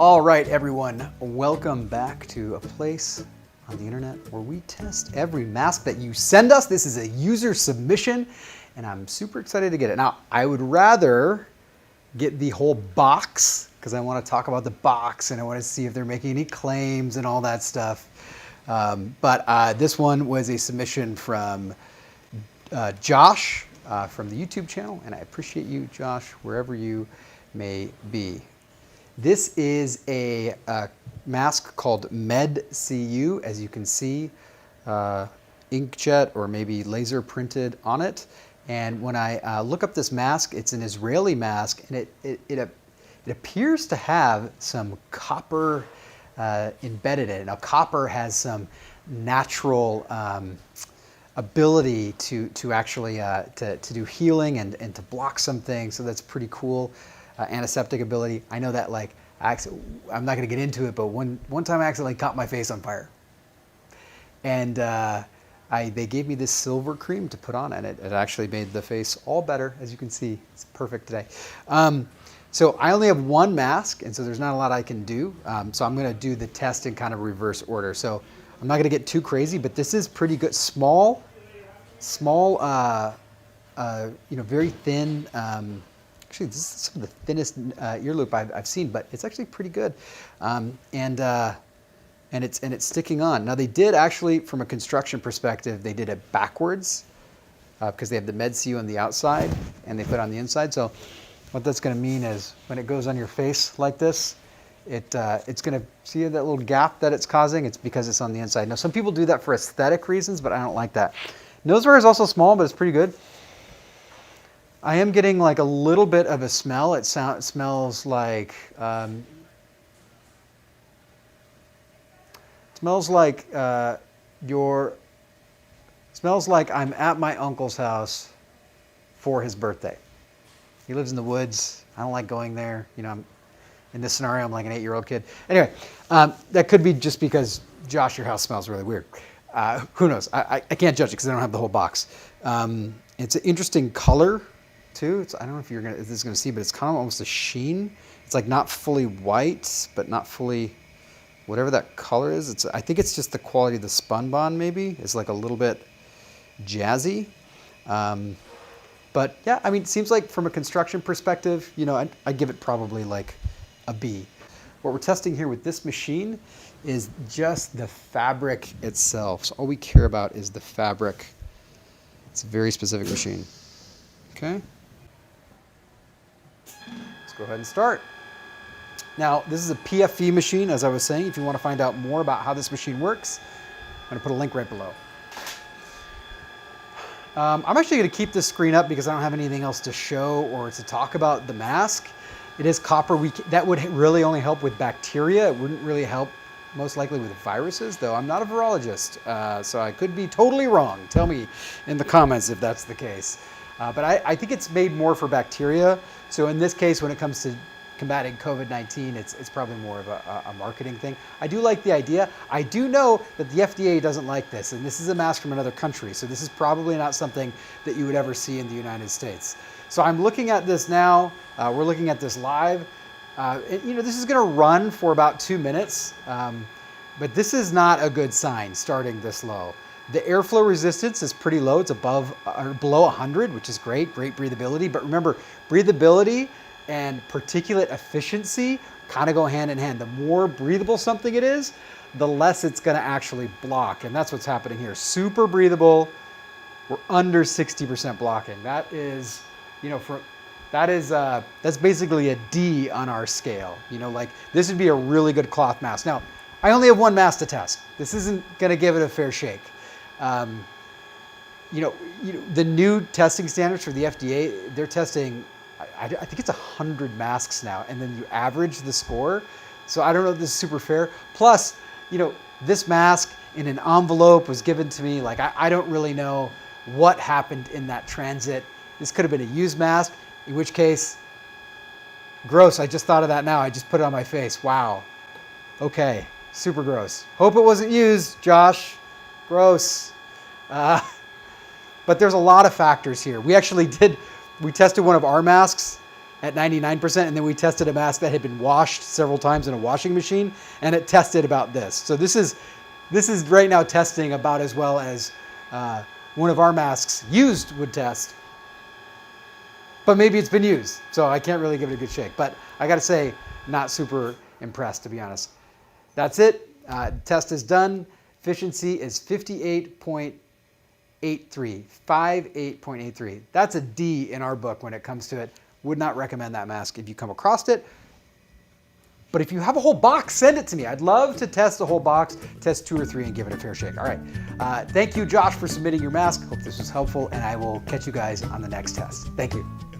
All right, everyone, welcome back to a place on the internet where we test every mask that you send us. This is a user submission, and I'm super excited to get it. Now, I would rather get the whole box because I want to talk about the box and I want to see if they're making any claims and all that stuff. But this one was a submission from Josh from the YouTube channel, and I appreciate you, Josh, wherever you may be. This is a mask called MEDCu, as you can see, inkjet or maybe laser printed on it. And when I look up this mask, it's an Israeli mask, and it appears to have some copper embedded in it. Now, copper has some natural ability to actually to do healing and to block some things, so that's pretty cool. Antiseptic ability. I know that, like, I'm not going to get into it, but one time I accidentally caught my face on fire, and they gave me this silver cream to put on, and it actually made the face all better. As you can see, it's perfect today. So I only have one mask, and so there's not a lot I can do. So I'm going to do the test in kind of reverse order. So I'm not going to get too crazy, but this is pretty good. Small, very thin. Actually, this is some of the thinnest ear loop I've seen, but it's actually pretty good, and it's sticking on. Now, they did actually, from a construction perspective, they did it backwards because they have the MEDCu on the outside and they put it on the inside. So what that's going to mean is when it goes on your face like this, it's going to see that little gap that it's causing. It's because it's on the inside. Now, some people do that for aesthetic reasons, but I don't like that. Nose wire is also small, but it's pretty good. I am getting like a little bit of a smell. It smells like smells like I'm at my uncle's house for his birthday. He lives in the woods. I don't like going there. You know, I'm in this scenario, I'm like an 8-year-old kid. Anyway, that could be just because, Josh, your house smells really weird. Who knows? I can't judge it because I don't have the whole box. It's an interesting color too. I don't know if this is going to see, but it's kind of almost a sheen. It's like not fully white, but not fully whatever that color is. I think it's just the quality of the spun bond. Maybe it's like a little bit jazzy. But yeah, I mean, it seems like from a construction perspective, you know, I give it probably like a B. What we're testing here with this machine is just the fabric itself. So all we care about is the fabric. It's a very specific machine. Okay. Let's go ahead and start. Now, this is a PFV machine, as I was saying. If you want to find out more about how this machine works, I'm going to put a link right below. I'm actually going to keep this screen up because I don't have anything else to show or to talk about the mask. It is copper. That would really only help with bacteria. It wouldn't really help, most likely, with viruses, though I'm not a virologist, so I could be totally wrong. Tell me in the comments if that's the case. But I think it's made more for bacteria. So in this case, when it comes to combating COVID-19, it's probably more of a marketing thing. I do like the idea. I do know that the FDA doesn't like this, and this is a mask from another country, so this is probably not something that you would ever see in the United States. So I'm looking at this now. We're looking at this live. This is going to run for about 2 minutes, but this is not a good sign starting this low. The airflow resistance is pretty low. It's above or below 100, which is great breathability. But remember, breathability and particulate efficiency kind of go hand in hand. The more breathable something it is, the less it's going to actually block. And that's what's happening here. Super breathable. We're under 60% blocking. That is, that's basically a D on our scale. You know, like this would be a really good cloth mask. Now, I only have one mask to test. This isn't going to give it a fair shake. The new testing standards for the FDA, they're testing, I think it's 100 masks now, and then you average the score. So I don't know if this is super fair. Plus, this mask in an envelope was given to me. Like, I don't really know what happened in that transit. This could have been a used mask, in which case, gross. I just thought of that now. I just put it on my face. Wow. Okay. Super gross. Hope it wasn't used, Josh. Gross. But there's a lot of factors here. We tested one of our masks at 99%, and then we tested a mask that had been washed several times in a washing machine, and it tested about this. So this is right now testing about as well as one of our masks used would test. But maybe it's been used, so I can't really give it a good shake. But I gotta say, not super impressed, to be honest. That's it. Test is done. Efficiency is 58.83, 58.83. That's a D in our book when it comes to it. Would not recommend that mask if you come across it. But if you have a whole box, send it to me. I'd love to test the whole box, test 2 or 3 and give it a fair shake. All right. Thank you, Josh, for submitting your mask. Hope this was helpful, and I will catch you guys on the next test. Thank you.